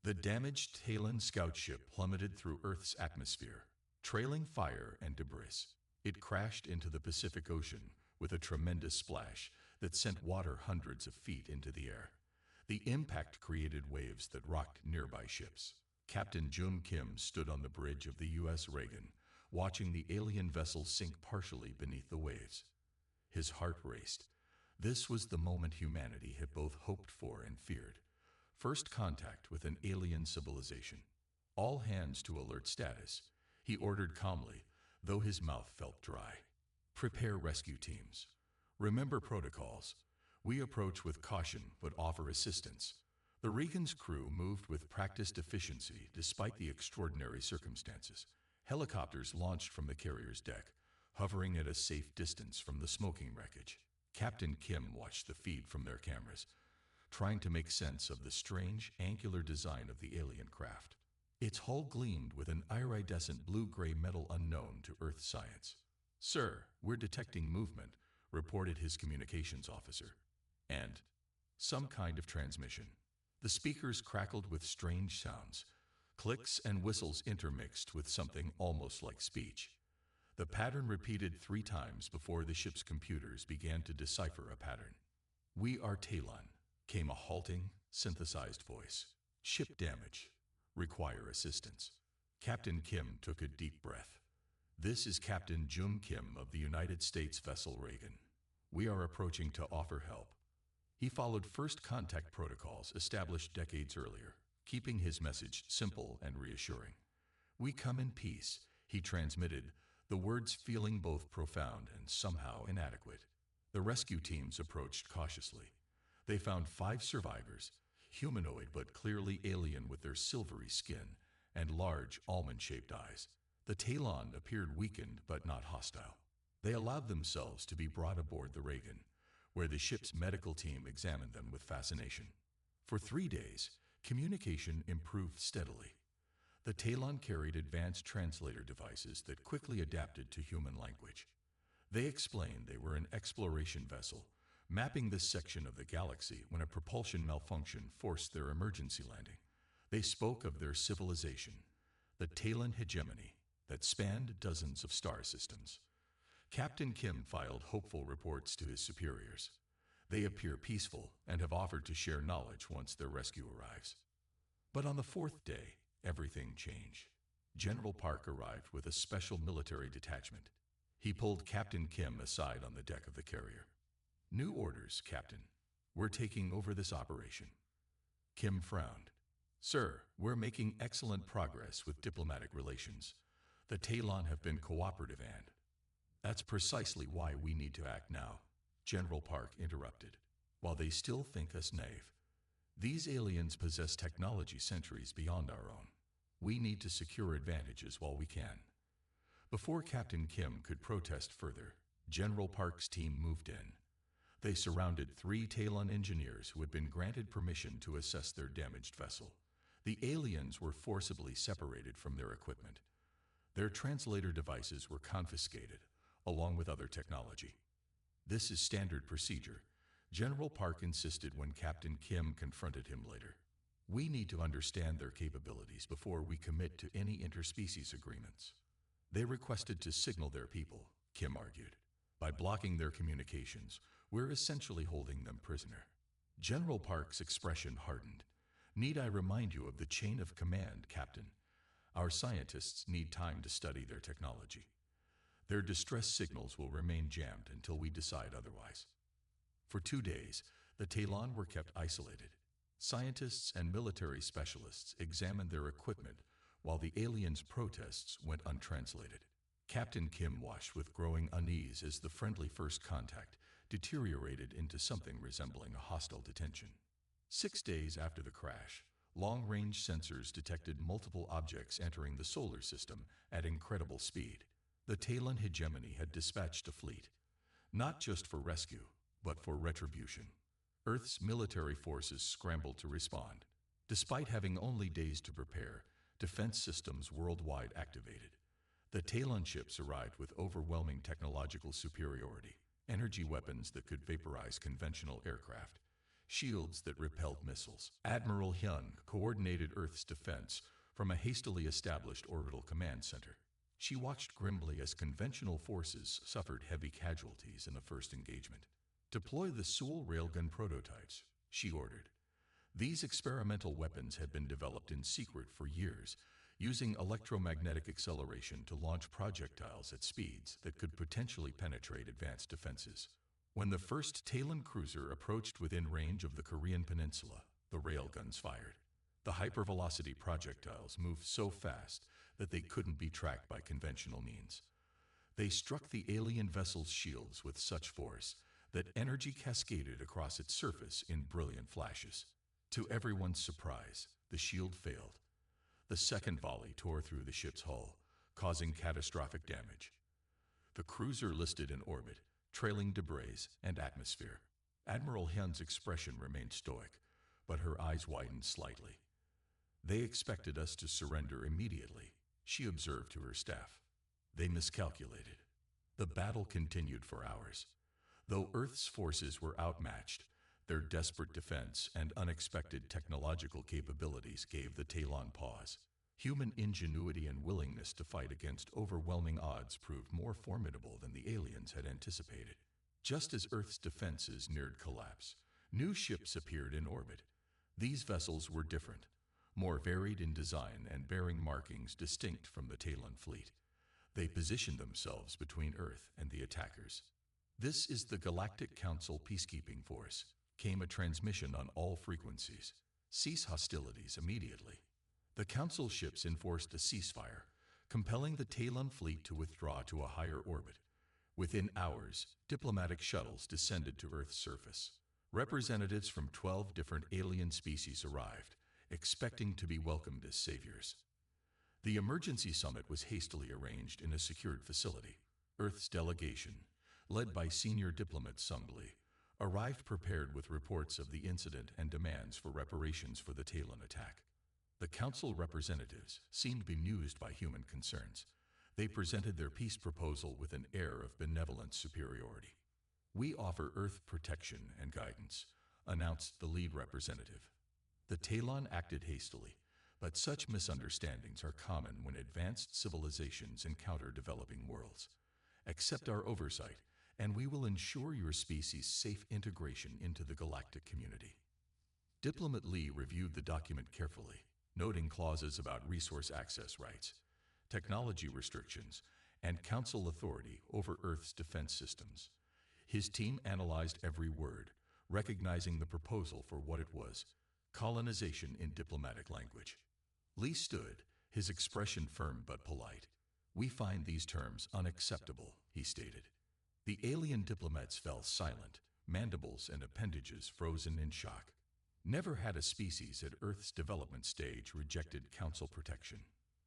The damaged Talon scout ship plummeted through Earth's atmosphere, trailing fire and debris. It crashed into the Pacific Ocean with a tremendous splash that sent water hundreds of feet into the air. The impact created waves that rocked nearby ships. Captain Jung Kim stood on the bridge of the U.S. Reagan, watching the alien vessel sink partially beneath the waves. His heart raced. This was the moment humanity had both hoped for and feared. First contact with an alien civilization. All hands to alert status, he ordered calmly, though his mouth felt dry. Prepare rescue teams. Remember protocols. We approach with caution but offer assistance. The Reagan's crew moved with practiced efficiency despite the extraordinary circumstances. Helicopters launched from the carrier's deck, hovering at a safe distance from the smoking wreckage. Captain Kim watched the feed from their cameras, trying to make sense of the strange, angular design of the alien craft. Its hull gleamed with an iridescent blue-gray metal unknown to Earth science. "Sir, we're detecting movement," reported his communications officer. "And some kind of transmission." The speakers crackled with strange sounds, clicks and whistles intermixed with something almost like speech. The pattern repeated 3 times before the ship's computers began to decipher a pattern. "We are Talon," came a halting, synthesized voice. "Ship damage. Require assistance." Captain Kim took a deep breath. "This is Captain Jung Kim of the United States vessel Reagan. We are approaching to offer help." He followed first contact protocols established decades earlier, keeping his message simple and reassuring. "We come in peace," he transmitted, the words feeling both profound and somehow inadequate. The rescue teams approached cautiously. They found 5 survivors, humanoid but clearly alien with their silvery skin and large almond-shaped eyes. The Talon appeared weakened but not hostile. They allowed themselves to be brought aboard the Reagan, where the ship's medical team examined them with fascination. For 3 days, communication improved steadily. The Talon carried advanced translator devices that quickly adapted to human language. They explained they were an exploration vessel, mapping this section of the galaxy when a propulsion malfunction forced their emergency landing. They spoke of their civilization, the Talon hegemony, that spanned dozens of star systems. Captain Kim filed hopeful reports to his superiors. They appear peaceful and have offered to share knowledge once their rescue arrives. But on the 4th day, everything changed. General Park arrived with a special military detachment. He pulled Captain Kim aside on the deck of the carrier. "New orders, Captain. We're taking over this operation." Kim frowned. "Sir, we're making excellent progress with diplomatic relations. The Talon have been cooperative and—" "That's precisely why we need to act now," General Park interrupted. "While they still think us naive, these aliens possess technology centuries beyond our own. We need to secure advantages while we can." Before Captain Kim could protest further, General Park's team moved in. They surrounded 3 Talon engineers who had been granted permission to assess their damaged vessel. The aliens were forcibly separated from their equipment. Their translator devices were confiscated, along with other technology. "This is standard procedure," General Park insisted when Captain Kim confronted him later. "We need to understand their capabilities before we commit to any interspecies agreements." "They requested to signal their people," Kim argued. "By blocking their communications, we're essentially holding them prisoner." General Park's expression hardened. "Need I remind you of the chain of command, Captain? Our scientists need time to study their technology. Their distress signals will remain jammed until we decide otherwise." For 2 days, the Talon were kept isolated. Scientists and military specialists examined their equipment while the aliens' protests went untranslated. Captain Kim watched with growing unease as the friendly first contact deteriorated into something resembling a hostile detention. 6 days after the crash, long-range sensors detected multiple objects entering the solar system at incredible speed. The Talon hegemony had dispatched a fleet, not just for rescue, but for retribution. Earth's military forces scrambled to respond. Despite having only days to prepare, defense systems worldwide activated. The Talon ships arrived with overwhelming technological superiority, energy weapons that could vaporize conventional aircraft, shields that repelled missiles. Admiral Hyun coordinated Earth's defense from a hastily established orbital command center. She watched grimly as conventional forces suffered heavy casualties in the first engagement. "Deploy the Seoul railgun prototypes," she ordered. These experimental weapons had been developed in secret for years, using electromagnetic acceleration to launch projectiles at speeds that could potentially penetrate advanced defenses. When the first Talon cruiser approached within range of the Korean peninsula, the railguns fired. The hypervelocity projectiles moved so fast that they couldn't be tracked by conventional means. They struck the alien vessel's shields with such force that energy cascaded across its surface in brilliant flashes. To everyone's surprise, the shield failed. The second volley tore through the ship's hull, causing catastrophic damage. The cruiser listed in orbit, trailing debris and atmosphere. Admiral Hyun's expression remained stoic, but her eyes widened slightly. "They expected us to surrender immediately," she observed to her staff. "They miscalculated." The battle continued for hours. Though Earth's forces were outmatched, their desperate defense and unexpected technological capabilities gave the Talon pause. Human ingenuity and willingness to fight against overwhelming odds proved more formidable than the aliens had anticipated. Just as Earth's defenses neared collapse, new ships appeared in orbit. These vessels were different, more varied in design and bearing markings distinct from the Talon fleet. They positioned themselves between Earth and the attackers. "This is the Galactic Council Peacekeeping Force," came a transmission on all frequencies. "Cease hostilities immediately." The Council ships enforced a ceasefire, compelling the Talon fleet to withdraw to a higher orbit. Within hours, diplomatic shuttles descended to Earth's surface. Representatives from 12 different alien species arrived, expecting to be welcomed as saviors. The emergency summit was hastily arranged in a secured facility. Earth's delegation, led by senior diplomat Sung Lee, arrived prepared with reports of the incident and demands for reparations for the Talon attack. The Council representatives seemed bemused by human concerns. They presented their peace proposal with an air of benevolent superiority. "We offer Earth protection and guidance," announced the lead representative. The Talon acted hastily, but such misunderstandings are common when advanced civilizations encounter developing worlds. "Accept our oversight, and we will ensure your species' safe integration into the galactic community." Diplomat Lee reviewed the document carefully, noting clauses about resource access rights, technology restrictions, and Council authority over Earth's defense systems. His team analyzed every word, recognizing the proposal for what it was: colonization in diplomatic language. Lee stood, his expression firm but polite. "We find these terms unacceptable," he stated. The alien diplomats fell silent, mandibles and appendages frozen in shock. Never had a species at Earth's development stage rejected Council protection.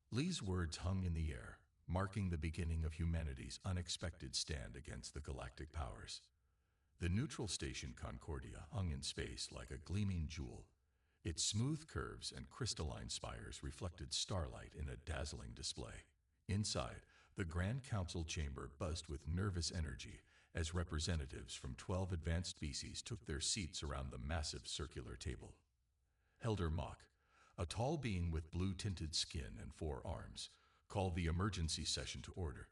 Lee's words hung in the air, marking the beginning of humanity's unexpected stand against the galactic powers. The neutral station Concordia hung in space like a gleaming jewel. Its smooth curves and crystalline spires reflected starlight in a dazzling display. Inside, the Grand Council chamber buzzed with nervous energy as representatives from 12 advanced species took their seats around the massive circular table. Elder Mock, a tall being with blue-tinted skin and 4 arms, called the emergency session to order.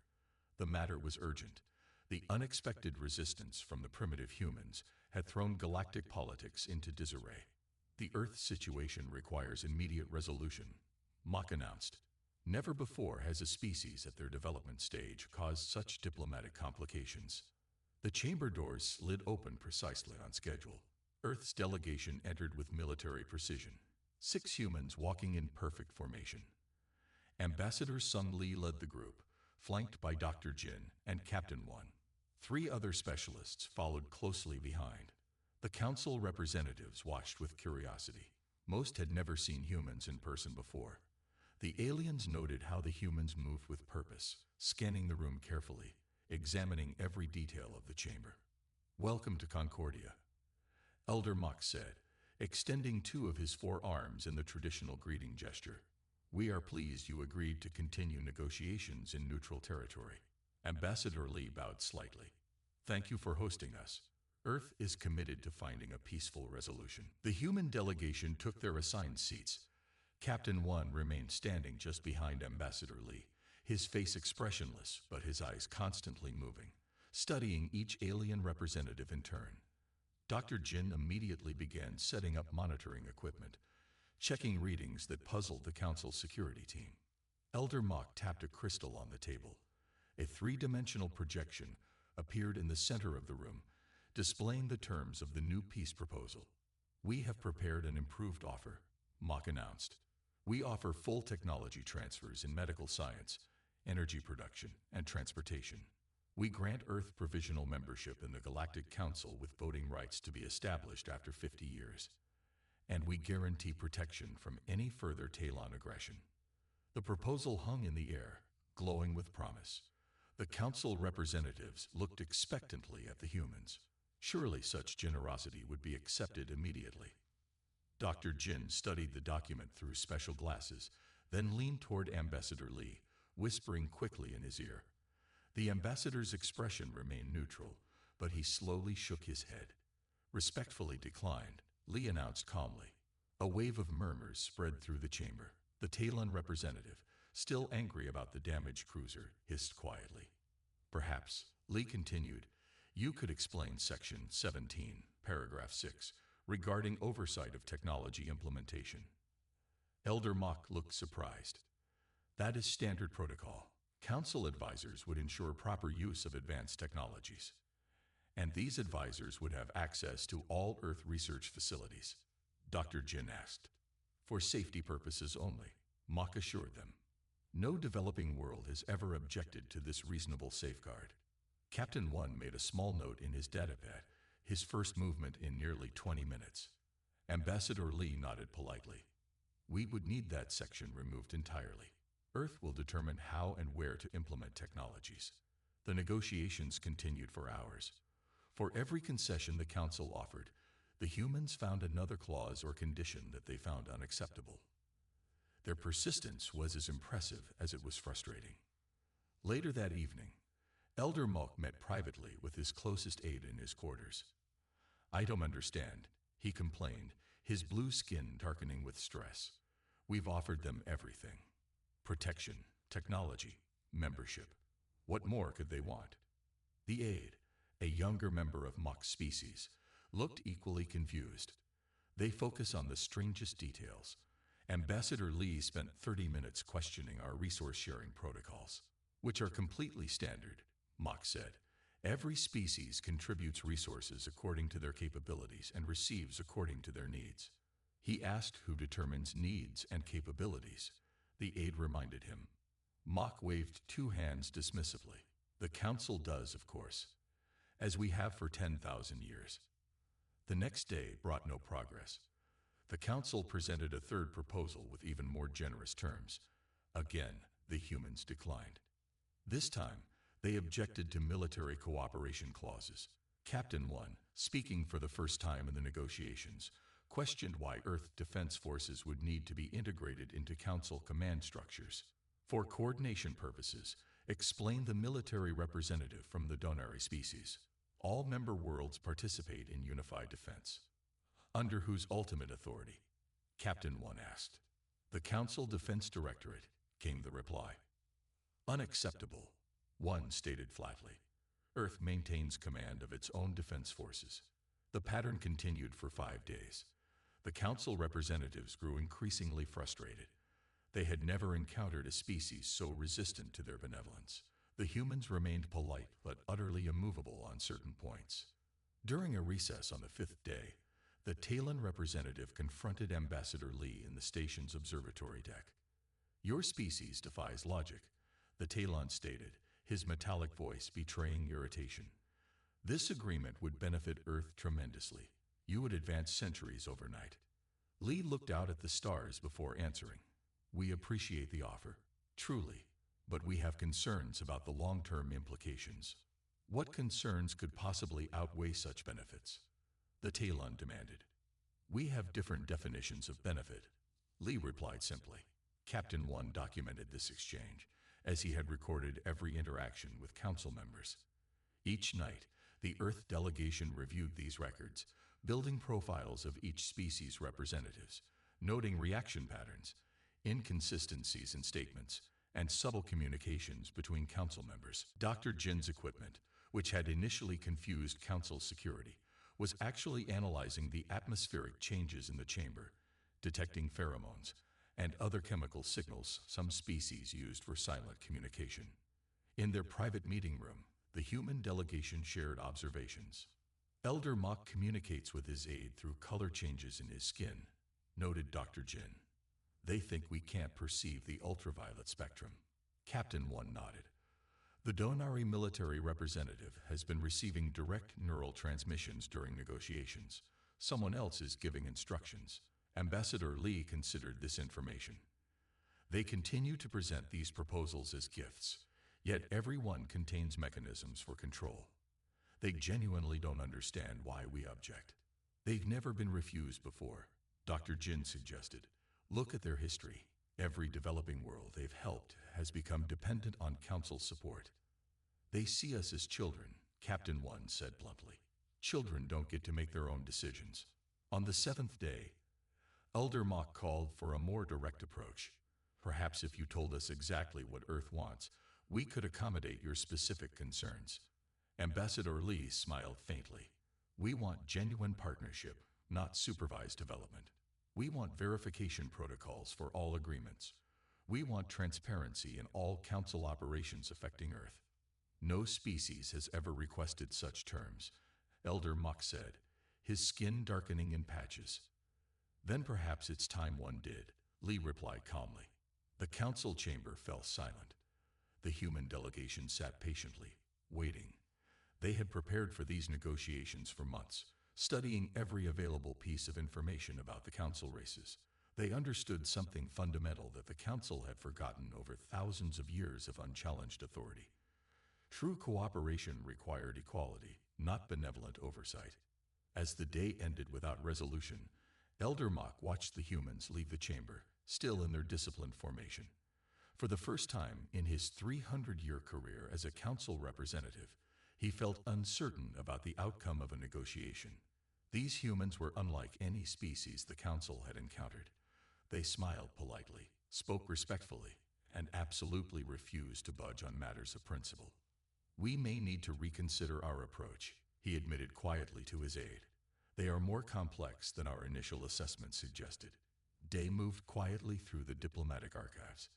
The matter was urgent. The unexpected resistance from the primitive humans had thrown galactic politics into disarray. "The Earth situation requires immediate resolution," Mock announced. Never before has a species at their development stage caused such diplomatic complications. The chamber doors slid open precisely on schedule. Earth's delegation entered with military precision, 6 humans walking in perfect formation. Ambassador Sung Lee led the group, flanked by Dr. Jin and Captain One. 3 other specialists followed closely behind. The Council representatives watched with curiosity. Most had never seen humans in person before. The aliens noted how the humans moved with purpose, scanning the room carefully, examining every detail of the chamber. "Welcome to Concordia," Elder Mock said, extending 2 of his 4 arms in the traditional greeting gesture. "We are pleased you agreed to continue negotiations in neutral territory." Ambassador Lee bowed slightly. "Thank you for hosting us. Earth is committed to finding a peaceful resolution. The human delegation took their assigned seats. Captain One remained standing just behind Ambassador Lee, his face expressionless but his eyes constantly moving, studying each alien representative in turn. Dr. Jin immediately began setting up monitoring equipment, checking readings that puzzled the Council's security team. Elder Mock tapped a crystal on the table. A three-dimensional projection appeared in the center of the room, displaying the terms of the new peace proposal. "We have prepared an improved offer," Mock announced. "We offer full technology transfers in medical science, energy production, and transportation. We grant Earth provisional membership in the Galactic Council with voting rights to be established after 50 years. And we guarantee protection from any further Talon aggression." The proposal hung in the air, glowing with promise. The Council representatives looked expectantly at the humans. Surely such generosity would be accepted immediately. Dr. Jin studied the document through special glasses, then leaned toward Ambassador Lee, whispering quickly in his ear. The ambassador's expression remained neutral, but he slowly shook his head. "Respectfully declined," Lee announced calmly. A wave of murmurs spread through the chamber. The Talon representative, still angry about the damaged cruiser, hissed quietly. "Perhaps," Lee continued, "you could explain Section 17, Paragraph 6, regarding oversight of technology implementation." Elder Mock looked surprised. "That is standard protocol. Council advisors would ensure proper use of advanced technologies. And these advisors would have access to all Earth research facilities," Dr. Jin asked. "For safety purposes only," Mock assured them. "No developing world has ever objected to this reasonable safeguard." Captain One made a small note in his datapad, his first movement in nearly 20 minutes. Ambassador Lee nodded politely. "We would need that section removed entirely. Earth will determine how and where to implement technologies." The negotiations continued for hours. For every concession the Council offered, the humans found another clause or condition that they found unacceptable. Their persistence was as impressive as it was frustrating. Later that evening, Elder Mock met privately with his closest aide in his quarters. "I don't understand," he complained, his blue skin darkening with stress. "We've offered them everything. Protection, technology, membership. What more could they want?" The aide, a younger member of Mock's species, looked equally confused. "They focus on the strangest details. Ambassador Lee spent 30 minutes questioning our resource-sharing protocols, which are completely standard," Mock said. "Every species contributes resources according to their capabilities and receives according to their needs." He asked who determines needs and capabilities. The aide reminded him. Mock waved two hands dismissively. "The Council does, of course, as we have for 10,000 years." The next day brought no progress. The Council presented a third proposal with even more generous terms. Again, the humans declined. This time, they objected to military cooperation clauses. Captain One, speaking for the first time in the negotiations, questioned why Earth Defense Forces would need to be integrated into Council command structures. "For coordination purposes," explained the military representative from the Donari species. "All member worlds participate in unified defense." "Under whose ultimate authority?" Captain One asked. "The Council Defense Directorate," came the reply. "Unacceptable," One stated flatly. "Earth maintains command of its own defense forces." The pattern continued for 5 days. The Council representatives grew increasingly frustrated. They had never encountered a species so resistant to their benevolence. The humans remained polite but utterly immovable on certain points. During a recess on the 5th day, the Talon representative confronted Ambassador Lee in the station's observatory deck. "Your species defies logic," the Talon stated, his metallic voice betraying irritation. "This agreement would benefit Earth tremendously. You would advance centuries overnight." Lee looked out at the stars before answering. "We appreciate the offer, truly, but we have concerns about the long-term implications." "What concerns could possibly outweigh such benefits?" the Talon demanded. "We have different definitions of benefit," Lee replied simply. Captain One documented this exchange, as he had recorded every interaction with Council members. Each night, The Earth delegation reviewed these records, building profiles of each species' representatives, noting reaction patterns, inconsistencies in statements, and subtle communications between council members. Dr. Jin's equipment, which had initially confused council security, was actually analyzing the atmospheric changes in the chamber, detecting pheromones and other chemical signals some species used for silent communication. In their private meeting room, the human delegation shared observations. Elder Mock communicates with his aide through color changes in his skin, noted Dr. Jin. They think we can't perceive the ultraviolet spectrum. Captain One nodded. The Donari military representative has been receiving direct neural transmissions during negotiations. Someone else is giving instructions. Ambassador Lee considered this information. They continue to present these proposals as gifts, yet every one contains mechanisms for control. They genuinely don't understand why we object. They've never been refused before, Dr. Jin suggested. Look at their history. Every developing world they've helped has become dependent on council support. They see us as children, Captain One said bluntly. Children don't get to make their own decisions. On the seventh day, Elder Mock called for a more direct approach. Perhaps if you told us exactly what Earth wants, we could accommodate your specific concerns. Ambassador Lee smiled faintly. We want genuine partnership, not supervised development. We want verification protocols for all agreements. We want transparency in all council operations affecting Earth. No species has ever requested such terms, Elder Mock said, his skin darkening in patches. Then perhaps it's time one did, Lee replied calmly. The council chamber fell silent. The human delegation sat patiently, waiting. They had prepared for these negotiations for months, studying every available piece of information about the council races. They understood something fundamental that the council had forgotten over thousands of years of unchallenged authority. True cooperation required equality, not benevolent oversight. As the day ended without resolution, Elder Mock watched the humans leave the chamber, still in their disciplined formation. For the first time in his 300-year career as a council representative, he felt uncertain about the outcome of a negotiation. These humans were unlike any species the council had encountered. They smiled politely, spoke respectfully, and absolutely refused to budge on matters of principle. We may need to reconsider our approach, he admitted quietly to his aide. They are more complex than our initial assessment suggested. Day moved quietly through the diplomatic archives,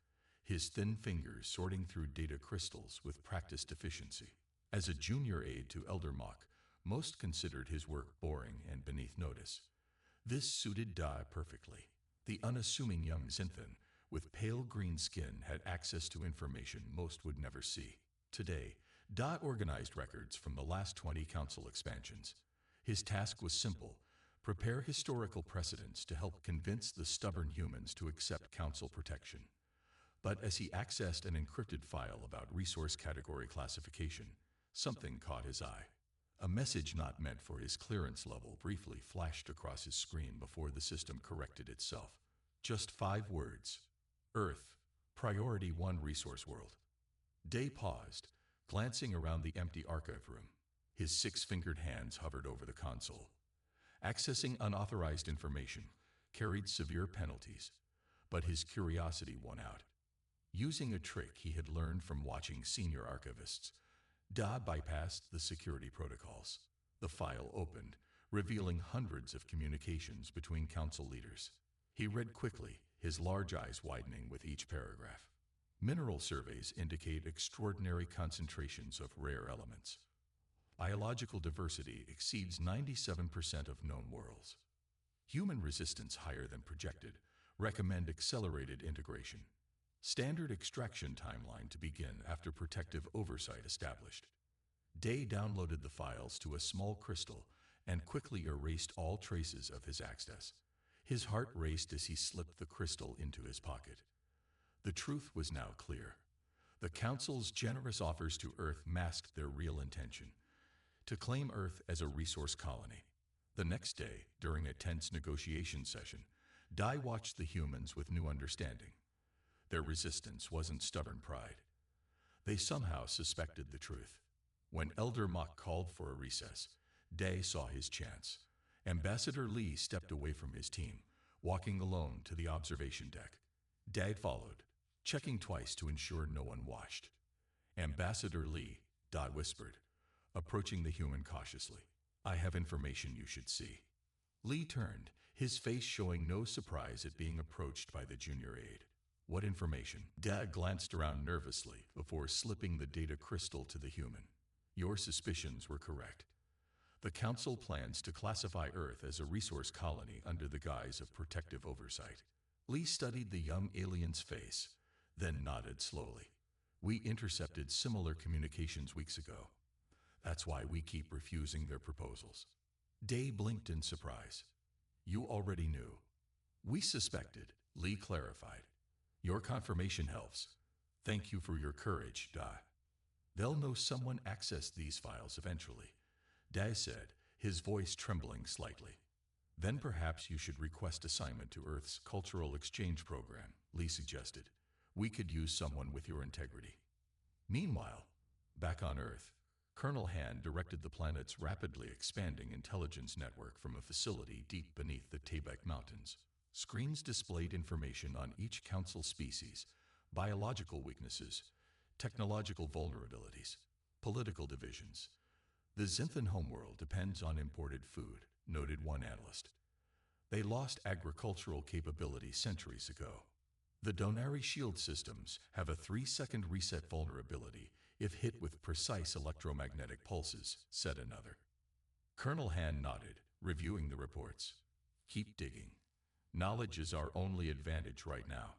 his thin fingers sorting through data crystals with practiced efficiency. As a junior aide to Elder Mock, most considered his work boring and beneath notice. This suited Da perfectly. The unassuming young Xinthan, with pale green skin, had access to information most would never see. Today, Da organized records from the last 20 council expansions. His task was simple: prepare historical precedents to help convince the stubborn humans to accept council protection. But as he accessed an encrypted file about resource category classification, something caught his eye. A message not meant for his clearance level briefly flashed across his screen before the system corrected itself. Just 5 words. Earth, Priority 1 Resource World. Day paused, glancing around the empty archive room. His 6-fingered hands hovered over the console. Accessing unauthorized information carried severe penalties, but his curiosity won out. Using a trick he had learned from watching senior archivists, Da bypassed the security protocols. The file opened, revealing hundreds of communications between council leaders. He read quickly, his large eyes widening with each paragraph. Mineral surveys indicate extraordinary concentrations of rare elements. Biological diversity exceeds 97% of known worlds. Human resistance higher than projected. Recommend accelerated integration. Standard extraction timeline to begin after protective oversight established. Day downloaded the files to a small crystal and quickly erased all traces of his access. His heart raced as he slipped the crystal into his pocket. The truth was now clear. The Council's generous offers to Earth masked their real intention: to claim Earth as a resource colony. The next day, during a tense negotiation session, Dai watched the humans with new understanding. Their resistance wasn't stubborn pride. They somehow suspected the truth. When Elder Mock called for a recess, Day saw his chance. Ambassador Lee stepped away from his team, walking alone to the observation deck. Day followed, checking twice to ensure no one watched. Ambassador Lee, Dot whispered, approaching the human cautiously. I have information you should see. Lee turned, his face showing no surprise at being approached by the junior aide. What information? Dad glanced around nervously before slipping the data crystal to the human. Your suspicions were correct. The Council plans to classify Earth as a resource colony under the guise of protective oversight. Lee studied the young alien's face, then nodded slowly. We intercepted similar communications weeks ago. That's why we keep refusing their proposals. Day blinked in surprise. You already knew. We suspected, Lee clarified. Your confirmation helps. Thank you for your courage, Da. They'll know someone accessed these files eventually, Da said, his voice trembling slightly. Then perhaps you should request assignment to Earth's cultural exchange program, Lee suggested. We could use someone with your integrity. Meanwhile, back on Earth, Colonel Han directed the planet's rapidly expanding intelligence network from a facility deep beneath the Taebaek Mountains. Screens displayed information on each Council species, biological weaknesses, technological vulnerabilities, political divisions. The Xinthan homeworld depends on imported food, noted one analyst. They lost agricultural capability centuries ago. The Donari shield systems have a 3-second reset vulnerability if hit with precise electromagnetic pulses, said another. Colonel Han nodded, reviewing the reports. Keep digging. Knowledge is our only advantage right now.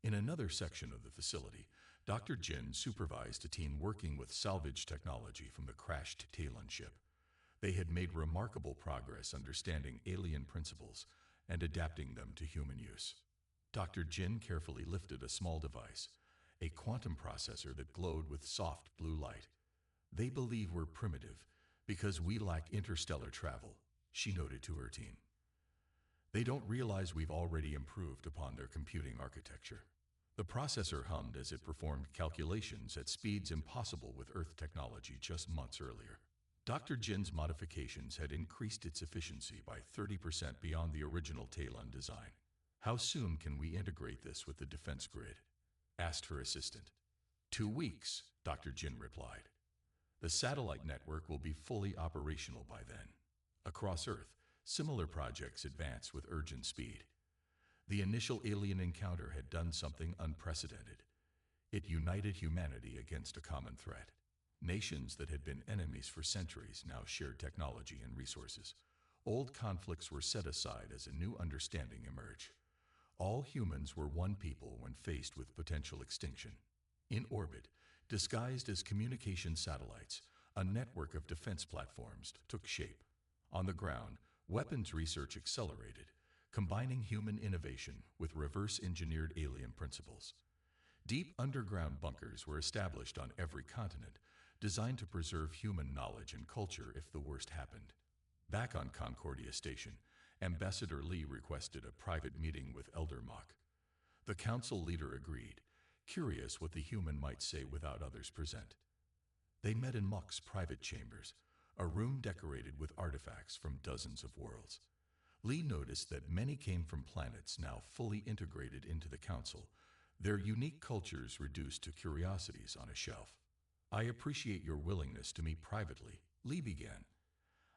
In another section of the facility, Dr. Jin supervised a team working with salvage technology from the crashed Talon ship. They had made remarkable progress understanding alien principles and adapting them to human use. Dr. Jin carefully lifted a small device, a quantum processor that glowed with soft blue light. They believe we're primitive because we lack interstellar travel, she noted to her team. They don't realize we've already improved upon their computing architecture. The processor hummed as it performed calculations at speeds impossible with Earth technology just months earlier. Dr. Jin's modifications had increased its efficiency by 30% beyond the original Talon design. How soon can we integrate this with the defense grid? Asked her assistant. 2 weeks, Dr. Jin replied. The satellite network will be fully operational by then. Across Earth, similar projects advance with urgent speed. The initial alien encounter had done something unprecedented. It united humanity against a common threat. Nations that had been enemies for centuries now shared technology and resources. Old conflicts were set aside as a new understanding emerged. All humans were one people when faced with potential extinction. In orbit, disguised as communication satellites, a network of defense platforms took shape. On the ground, weapons research accelerated, combining human innovation with reverse-engineered alien principles. Deep underground bunkers were established on every continent, designed to preserve human knowledge and culture if the worst happened. Back on Concordia Station, Ambassador Lee requested a private meeting with Elder Mock. The council leader agreed, curious what the human might say without others present. They met in Mock's private chambers, a room decorated with artifacts from dozens of worlds. Lee noticed that many came from planets now fully integrated into the council, their unique cultures reduced to curiosities on a shelf. I appreciate your willingness to meet privately, Lee began.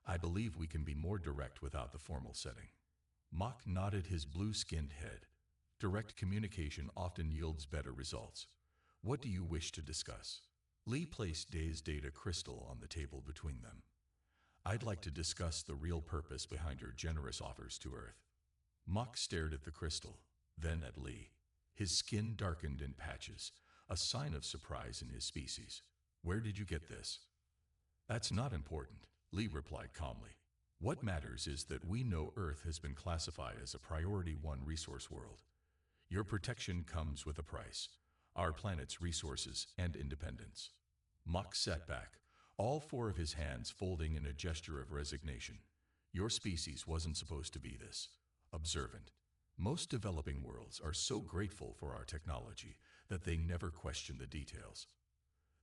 I believe we can be more direct without the formal setting. Mock nodded his blue-skinned head. Direct communication often yields better results. What do you wish to discuss? Lee placed Day's data crystal on the table between them. I'd like to discuss the real purpose behind your generous offers to Earth. Mock stared at the crystal, then at Lee. His skin darkened in patches, a sign of surprise in his species. Where did you get this? That's not important, Lee replied calmly. What matters is that we know Earth has been classified as a Priority 1 resource world. Your protection comes with a price, our planet's resources and independence. Mock sat back, all 4 of his hands folding in a gesture of resignation. Your species wasn't supposed to be this. Observant. Most developing worlds are so grateful for our technology that they never question the details.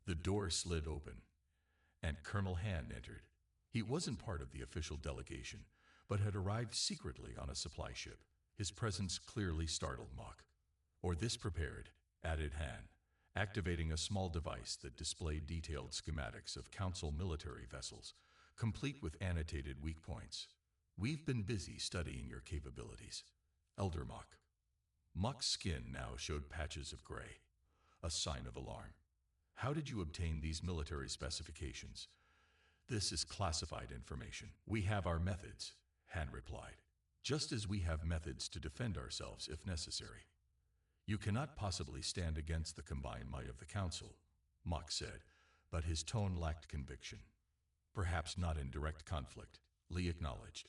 The door slid open. and Colonel Han entered. He wasn't part of the official delegation, but had arrived secretly on a supply ship. His presence clearly startled Mok. "Or this prepared," added Han, activating a small device that displayed detailed schematics of Council military vessels, complete with annotated weak points. "We've been busy studying your capabilities, Elder Mok." Mok's skin now showed patches of gray, a sign of alarm. "How did you obtain these military specifications?" "This is classified information. We have our methods," Han replied, "just as we have methods to defend ourselves if necessary." "You cannot possibly stand against the combined might of the Council," Mok said, but his tone lacked conviction. "Perhaps not in direct conflict," Lee acknowledged,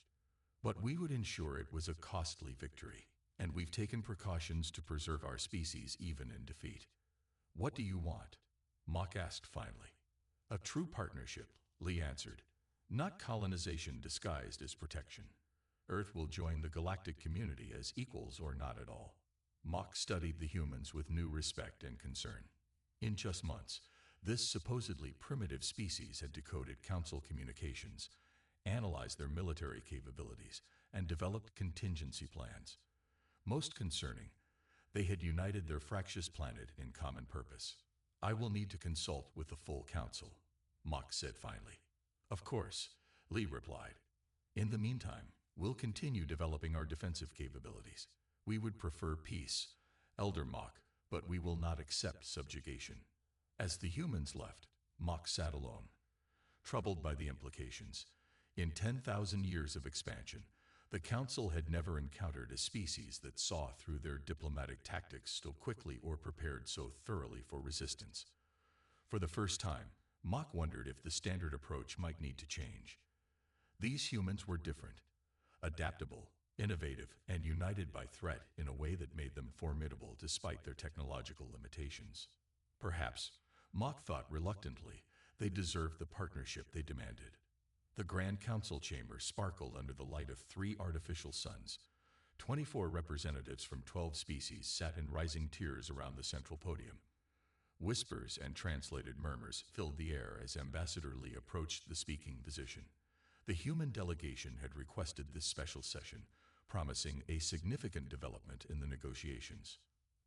"but we would ensure it was a costly victory, and we've taken precautions to preserve our species even in defeat." "What do you want?" Mok asked finally. "A true partnership," Lee answered, "not colonization disguised as protection. Earth will join the galactic community as equals or not at all." Mok studied the humans with new respect and concern. In just months, this supposedly primitive species had decoded Council communications, analyzed their military capabilities, and developed contingency plans. Most concerning, they had united their fractious planet in common purpose. "I will need to consult with the full Council," Mok said finally. "Of course," Lee replied. "In the meantime, we'll continue developing our defensive capabilities. We would prefer peace, Elder Mok, but we will not accept subjugation." As the humans left, Mok sat alone, troubled by the implications. In 10,000 years of expansion, the Council had never encountered a species that saw through their diplomatic tactics so quickly or prepared so thoroughly for resistance. For the first time, Mok wondered if the standard approach might need to change. These humans were different, adaptable, innovative, and united by threat in a way that made them formidable despite their technological limitations. Perhaps, Mok thought reluctantly, they deserved the partnership they demanded. The Grand Council chamber sparkled under the light of 3 artificial suns. 24 representatives from 12 species sat in rising tiers around the central podium. Whispers and translated murmurs filled the air as Ambassador Lee approached the speaking position. The human delegation had requested this special session, promising a significant development in the negotiations.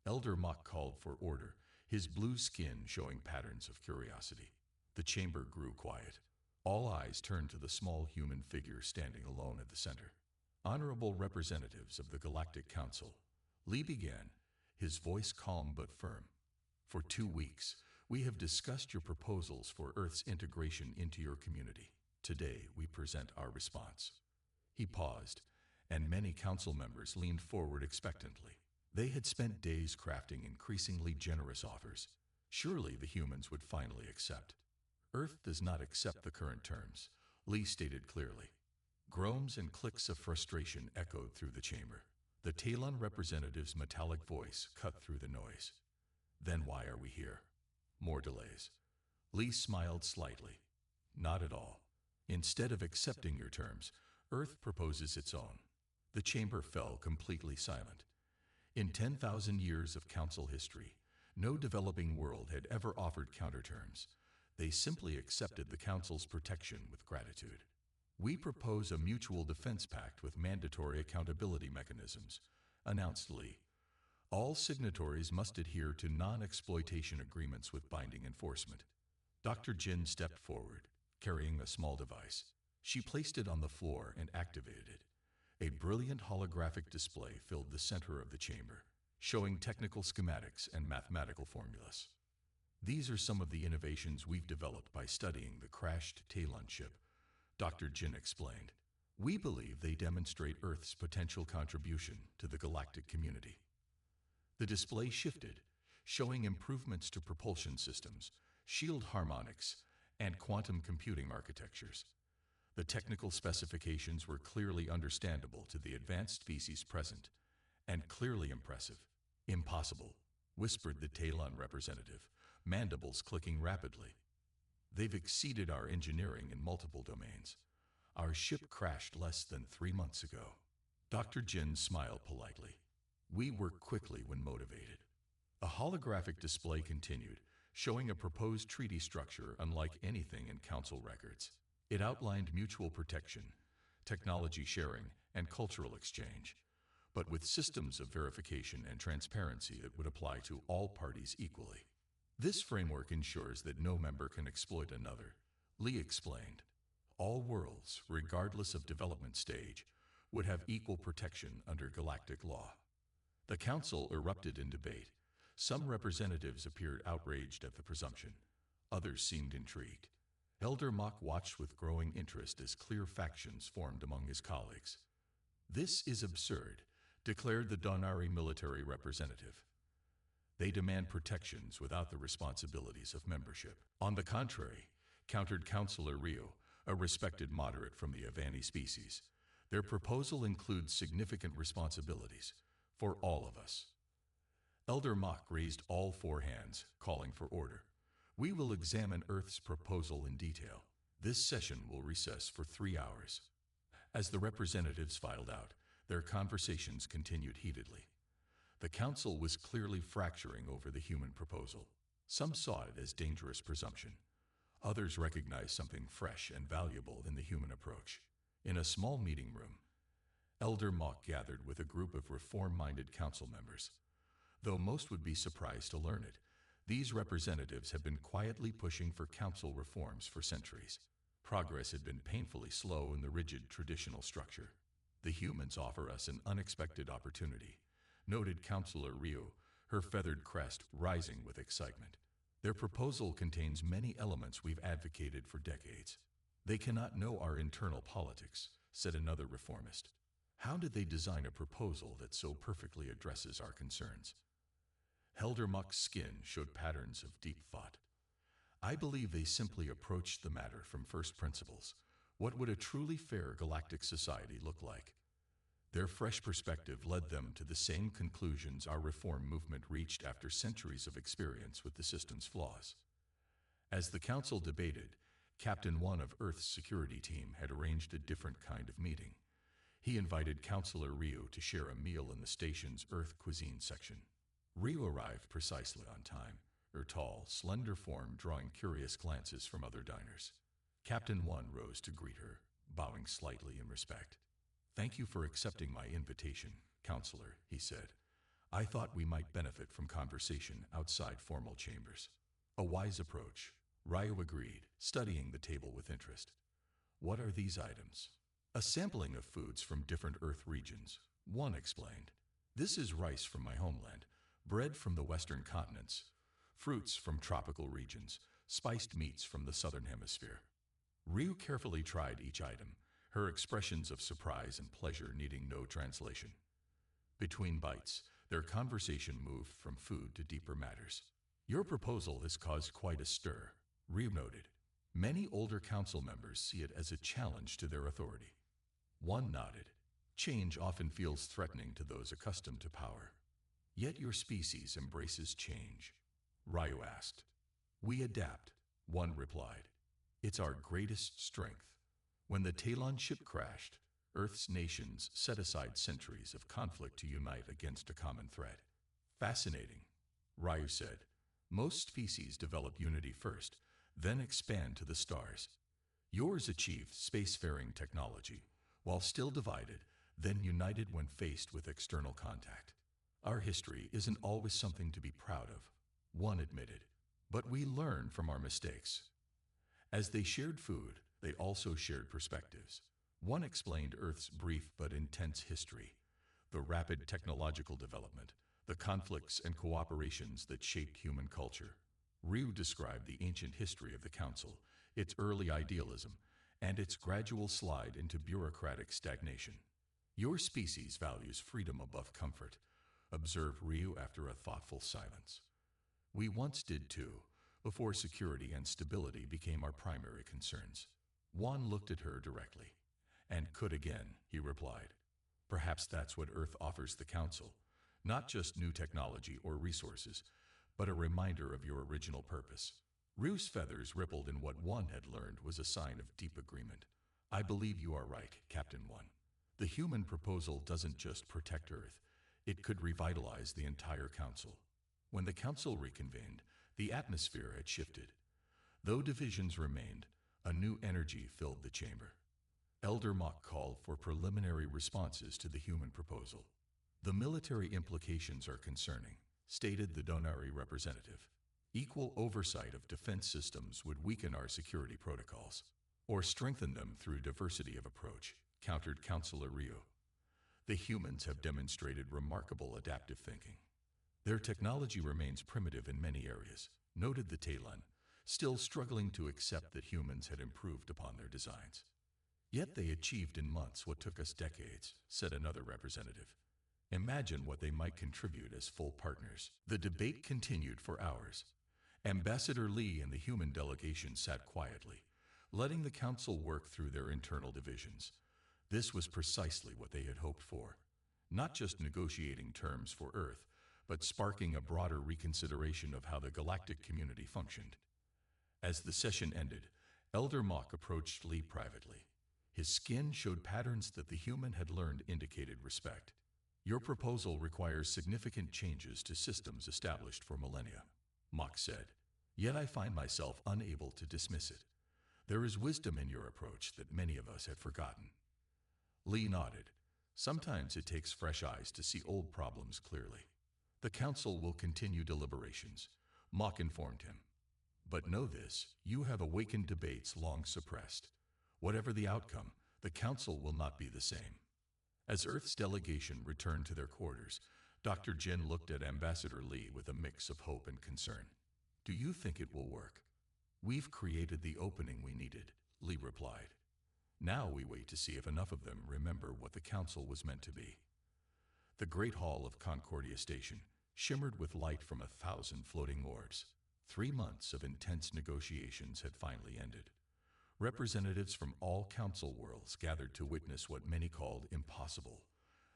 Elder Mok called for order, his blue skin showing patterns of curiosity. The chamber grew quiet. All eyes turned to the small human figure standing alone at the center. "Honorable representatives of the Galactic Council," Lee began, his voice calm but firm. "For 2 weeks, we have discussed your proposals for Earth's integration into your community. Today, we present our response." He paused, and many council members leaned forward expectantly. They had spent days crafting increasingly generous offers. Surely the humans would finally accept. "Earth does not accept the current terms," Lee stated clearly. Groans and clicks of frustration echoed through the chamber. The Talon representative's metallic voice cut through the noise. "Then why are we here?" "More delays." Lee smiled slightly. "Not at all. Instead of accepting your terms, Earth proposes its own." The chamber fell completely silent. In 10,000 years of Council history, no developing world had ever offered counterterms. They simply accepted the Council's protection with gratitude. "We propose a mutual defense pact with mandatory accountability mechanisms," announced Lee. "All signatories must adhere to non-exploitation agreements with binding enforcement." Dr. Jin stepped forward, carrying a small device. She placed it on the floor and activated it. A brilliant holographic display filled the center of the chamber, showing technical schematics and mathematical formulas. "These are some of the innovations we've developed by studying the crashed Talon ship," Dr. Jin explained. "We believe they demonstrate Earth's potential contribution to the galactic community." The display shifted, showing improvements to propulsion systems, shield harmonics, and quantum computing architectures. The technical specifications were clearly understandable to the advanced species present, and clearly impressive. "Impossible," whispered the Talon representative, mandibles clicking rapidly. "They've exceeded our engineering in multiple domains. Our ship crashed less than 3 months ago." Dr. Jin smiled politely. "We work quickly when motivated." A holographic display continued, showing a proposed treaty structure unlike anything in Council records. It outlined mutual protection, technology sharing, and cultural exchange, but with systems of verification and transparency that would apply to all parties equally. This framework ensures that no member can exploit another. Lee explained, all worlds, regardless of development stage, would have equal protection under galactic law. The Council erupted in debate. Some representatives appeared outraged at the presumption. Others seemed intrigued. Elder Mock watched with growing interest as clear factions formed among his colleagues. This is absurd, declared the Donari military representative. They demand protections without the responsibilities of membership. On the contrary, countered Councillor Rio, a respected moderate from the Avani species, their proposal includes significant responsibilities for all of us. Elder Mock raised all four hands, calling for order. We will examine Earth's proposal in detail. This session will recess for 3 hours. As the representatives filed out, their conversations continued heatedly. The Council was clearly fracturing over the human proposal. Some saw it as dangerous presumption. Others recognized something fresh and valuable in the human approach. In a small meeting room, Elder Mock gathered with a group of reform-minded council members. Though most would be surprised to learn it, these representatives have been quietly pushing for council reforms for centuries. Progress had been painfully slow in the rigid traditional structure. The humans offer us an unexpected opportunity, noted Councillor Rio, her feathered crest rising with excitement. Their proposal contains many elements we've advocated for decades. They cannot know our internal politics, said another reformist. How did they design a proposal that so perfectly addresses our concerns? Elder Mock's skin showed patterns of deep thought. I believe they simply approached the matter from first principles. What would a truly fair galactic society look like? Their fresh perspective led them to the same conclusions our reform movement reached after centuries of experience with the system's flaws. As the Council debated, Captain One of Earth's security team had arranged a different kind of meeting. He invited Councillor Rio to share a meal in the station's Earth cuisine section. Rio arrived precisely on time, her tall, slender form drawing curious glances from other diners. Captain One rose to greet her, bowing slightly in respect. Thank you for accepting my invitation, Counselor, he said. I thought we might benefit from conversation outside formal chambers. A wise approach, Rio agreed, studying the table with interest. What are these items? A sampling of foods from different Earth regions, One explained. This is rice from my homeland, bread from the western continents, fruits from tropical regions, spiced meats from the southern hemisphere. Ryu carefully tried each item, her expressions of surprise and pleasure needing no translation. Between bites, their conversation moved from food to deeper matters. Your proposal has caused quite a stir, Ryu noted. Many older council members see it as a challenge to their authority. One nodded. Change often feels threatening to those accustomed to power. Yet your species embraces change, Ryu asked. We adapt, One replied. It's our greatest strength. When the Talon ship crashed, Earth's nations set aside centuries of conflict to unite against a common threat. Fascinating, Ryu said. Most species develop unity first, then expand to the stars. Yours achieved spacefaring technology, while still divided, then united when faced with external contact. Our history isn't always something to be proud of, One admitted, but we learn from our mistakes. As they shared food, they also shared perspectives. One explained Earth's brief but intense history, the rapid technological development, the conflicts and cooperations that shaped human culture. Ryu described the ancient history of the Council, its early idealism, and its gradual slide into bureaucratic stagnation. Your species values freedom above comfort, observed Ryu after a thoughtful silence. We once did too, before security and stability became our primary concerns. One looked at her directly. And could again, he replied. Perhaps that's what Earth offers the Council, not just new technology or resources, but a reminder of your original purpose. Ryu's feathers rippled in what One had learned was a sign of deep agreement. I believe you are right, Captain One. The human proposal doesn't just protect Earth, it could revitalize the entire Council. When the Council reconvened, The atmosphere had shifted. Though divisions remained, a new energy filled the chamber. Elder Mock called for preliminary responses to the human proposal. The military implications are concerning, stated the Donari representative. Equal oversight of defense systems would weaken our security protocols, or strengthen them through diversity of approach, countered Councillor Rio. The humans have demonstrated remarkable adaptive thinking. Their technology remains primitive in many areas, noted the Talon, still struggling to accept that humans had improved upon their designs. Yet they achieved in months what took us decades, said another representative. Imagine what they might contribute as full partners. The debate continued for hours. Ambassador Lee and the human delegation sat quietly, letting the council work through their internal divisions. This was precisely what they had hoped for. Not just negotiating terms for Earth, but sparking a broader reconsideration of how the galactic community functioned. As the session ended, Elder Mock approached Lee privately. His skin showed patterns that the human had learned indicated respect. Your proposal requires significant changes to systems established for millennia, Mock said. Yet I find myself unable to dismiss it. There is wisdom in your approach that many of us had forgotten. Lee nodded. Sometimes it takes fresh eyes to see old problems clearly. The council will continue deliberations, Mock informed him. But know this, you have awakened debates long suppressed. Whatever the outcome, the council will not be the same. As Earth's delegation returned to their quarters, Dr. Jin looked at Ambassador Lee with a mix of hope and concern. Do you think it will work? We've created the opening we needed, Lee replied. Now we wait to see if enough of them remember what the council was meant to be. The great hall of Concordia Station shimmered with light from 1,000 floating orbs. 3 months of intense negotiations had finally ended. Representatives from all council worlds gathered to witness what many called impossible,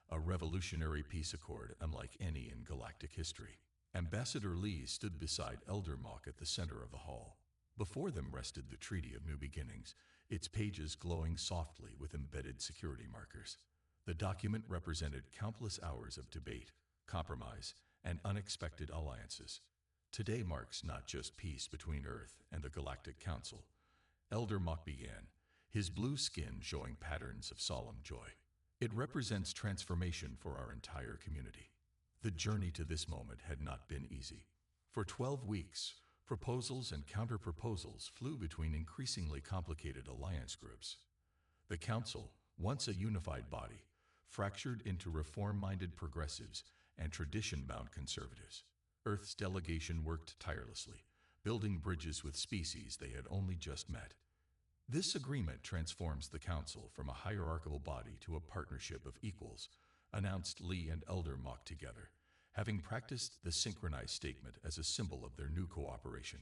a revolutionary peace accord unlike any in galactic history. Ambassador Lee stood beside Elder Mock at the center of the hall. Before them rested the Treaty of New Beginnings, its pages glowing softly with embedded security markers. The document represented countless hours of debate, compromise, and unexpected alliances. Today marks not just peace between Earth and the Galactic Council. Elder Mock began, his blue skin showing patterns of solemn joy. It represents transformation for our entire community. The journey to this moment had not been easy. For 12 weeks, proposals and counter-proposals flew between increasingly complicated alliance groups. The Council, once a unified body, fractured into reform-minded progressives and tradition-bound conservatives. Earth's delegation worked tirelessly, building bridges with species they had only just met. This agreement transforms the Council from a hierarchical body to a partnership of equals, announced Lee and Elder Mock together, having practiced the synchronized statement as a symbol of their new cooperation.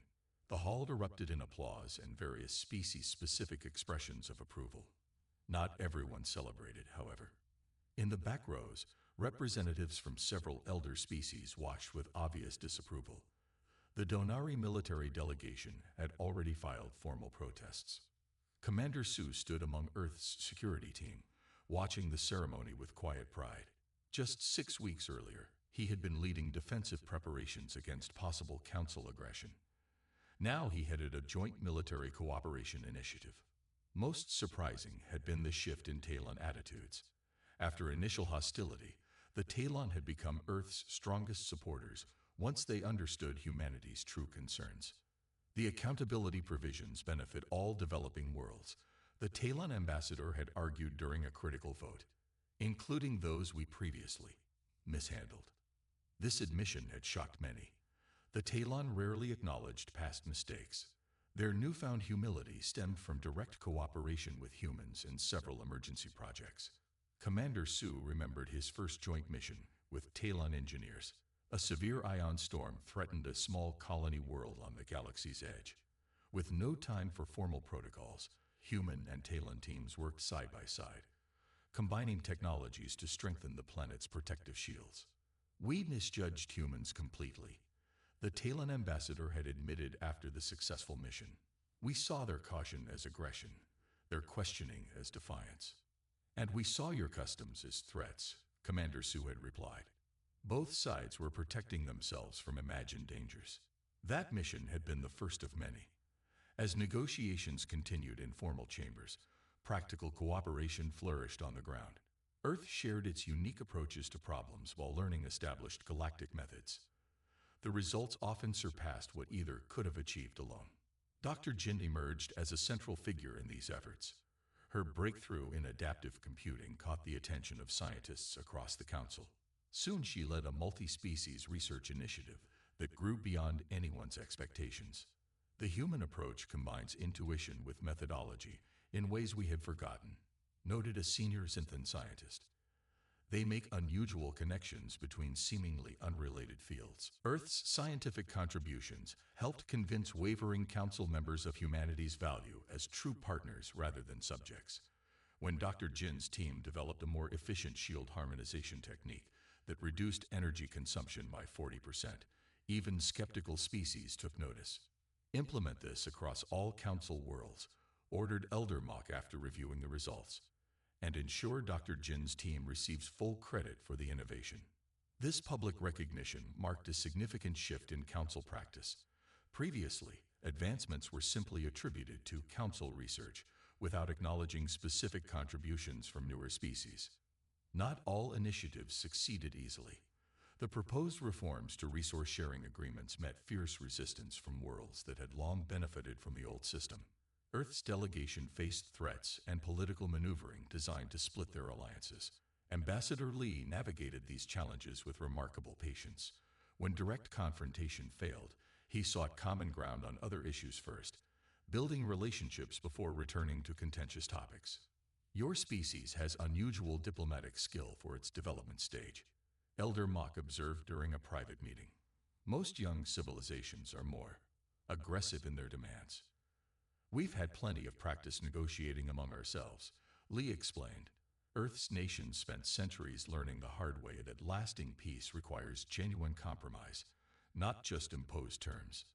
The hall erupted in applause and various species-specific expressions of approval. Not everyone celebrated, however. In the back rows, representatives from several elder species watched with obvious disapproval. The Donari military delegation had already filed formal protests. Commander Su stood among Earth's security team, watching the ceremony with quiet pride. Just 6 weeks earlier, he had been leading defensive preparations against possible council aggression. Now he headed a joint military cooperation initiative. Most surprising had been the shift in Talon attitudes. After initial hostility, the Talon had become Earth's strongest supporters once they understood humanity's true concerns. The accountability provisions benefit all developing worlds, the Talon ambassador had argued during a critical vote, including those we previously mishandled. This admission had shocked many. The Talon rarely acknowledged past mistakes. Their newfound humility stemmed from direct cooperation with humans in several emergency projects. Commander Su remembered his first joint mission with Talon engineers. A severe ion storm threatened a small colony world on the galaxy's edge. With no time for formal protocols, human and Talon teams worked side by side, combining technologies to strengthen the planet's protective shields. We misjudged humans completely. The Talon ambassador had admitted after the successful mission. We saw their caution as aggression, their questioning as defiance. And we saw your customs as threats, Commander Su had replied. Both sides were protecting themselves from imagined dangers. That mission had been the first of many. As negotiations continued in formal chambers, practical cooperation flourished on the ground. Earth shared its unique approaches to problems while learning established galactic methods. The results often surpassed what either could have achieved alone. Dr. Jin emerged as a central figure in these efforts. Her breakthrough in adaptive computing caught the attention of scientists across the Council. Soon she led a multi-species research initiative that grew beyond anyone's expectations. The human approach combines intuition with methodology in ways we had forgotten, noted a senior Xanthan scientist. They make unusual connections between seemingly unrelated fields. Earth's scientific contributions helped convince wavering council members of humanity's value as true partners rather than subjects. When Dr. Jin's team developed a more efficient shield harmonization technique that reduced energy consumption by 40%, even skeptical species took notice. Implement this across all council worlds, ordered Elder Mock after reviewing the results, and ensure Dr. Jin's team receives full credit for the innovation. This public recognition marked a significant shift in council practice. Previously, advancements were simply attributed to council research without acknowledging specific contributions from newer species. Not all initiatives succeeded easily. The proposed reforms to resource sharing agreements met fierce resistance from worlds that had long benefited from the old system. Earth's delegation faced threats and political maneuvering designed to split their alliances. Ambassador Lee navigated these challenges with remarkable patience. When direct confrontation failed, he sought common ground on other issues first, building relationships before returning to contentious topics. Your species has unusual diplomatic skill for its development stage, Elder Mock observed during a private meeting. Most young civilizations are more aggressive in their demands. We've had plenty of practice negotiating among ourselves, Lee explained. Earth's nations spent centuries learning the hard way that lasting peace requires genuine compromise, not just imposed terms.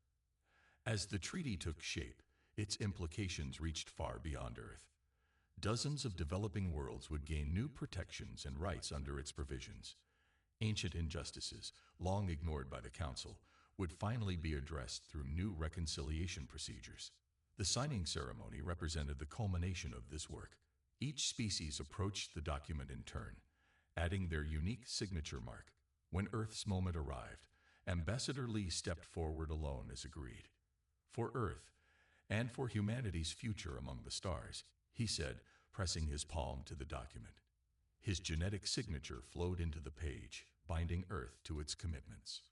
As the treaty took shape, its implications reached far beyond Earth. Dozens of developing worlds would gain new protections and rights under its provisions. Ancient injustices, long ignored by the Council, would finally be addressed through new reconciliation procedures. The signing ceremony represented the culmination of this work. Each species approached the document in turn, adding their unique signature mark. When Earth's moment arrived, Ambassador Lee stepped forward alone as agreed. For Earth, and for humanity's future among the stars, he said, pressing his palm to the document. His genetic signature flowed into the page, binding Earth to its commitments.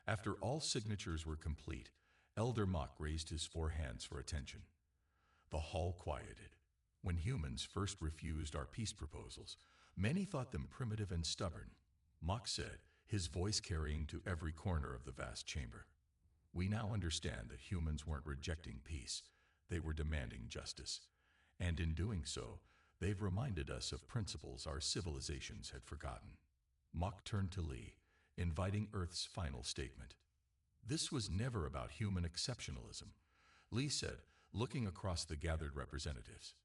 After all signatures were complete, Elder Mock raised his 4 hands for attention. The hall quieted. When humans first refused our peace proposals, many thought them primitive and stubborn. Mock said, his voice carrying to every corner of the vast chamber. We now understand that humans weren't rejecting peace, they were demanding justice. And in doing so, they've reminded us of principles our civilizations had forgotten. Mock turned to Lee, inviting Earth's final statement. This was never about human exceptionalism, Lee said, looking across the gathered representatives.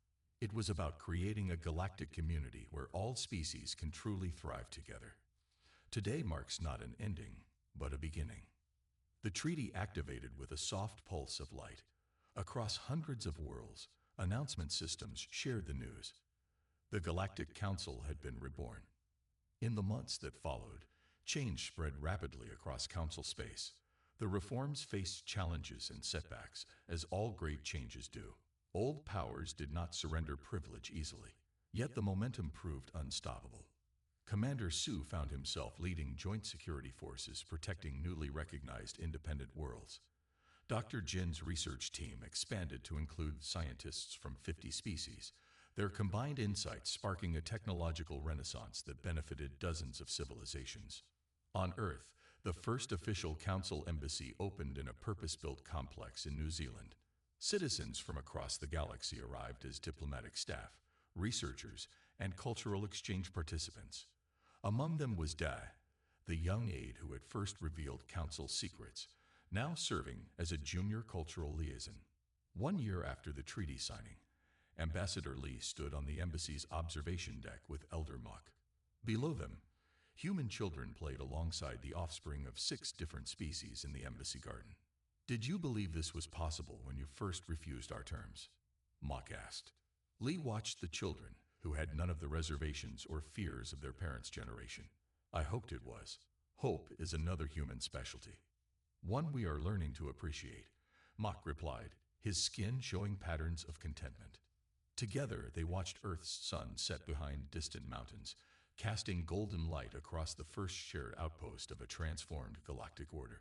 It was about creating a galactic community where all species can truly thrive together. Today marks not an ending, but a beginning. The treaty activated with a soft pulse of light. Across hundreds of worlds, announcement systems shared the news. The Galactic Council had been reborn. In the months that followed, change spread rapidly across Council space. The reforms faced challenges and setbacks, as all great changes do. Old powers did not surrender privilege easily, yet the momentum proved unstoppable. Commander Su found himself leading joint security forces protecting newly recognized independent worlds. Dr. Jin's research team expanded to include scientists from 50 species, their combined insights sparking a technological renaissance that benefited dozens of civilizations. On Earth, the first official Council embassy opened in a purpose-built complex in New Zealand. Citizens from across the galaxy arrived as diplomatic staff, researchers, and cultural exchange participants. Among them was Dai, the young aide who had first revealed Council secrets, now serving as a junior cultural liaison. 1 year after the treaty signing, Ambassador Lee stood on the embassy's observation deck with Elder Mock. Below them, human children played alongside the offspring of 6 different species in the embassy garden. Did you believe this was possible when you first refused our terms? Mock asked. Lee watched the children, who had none of the reservations or fears of their parents' generation. I hoped it was. Hope is another human specialty. One we are learning to appreciate, Mock replied, his skin showing patterns of contentment. Together they watched Earth's sun set behind distant mountains, casting golden light across the first shared outpost of a transformed galactic order.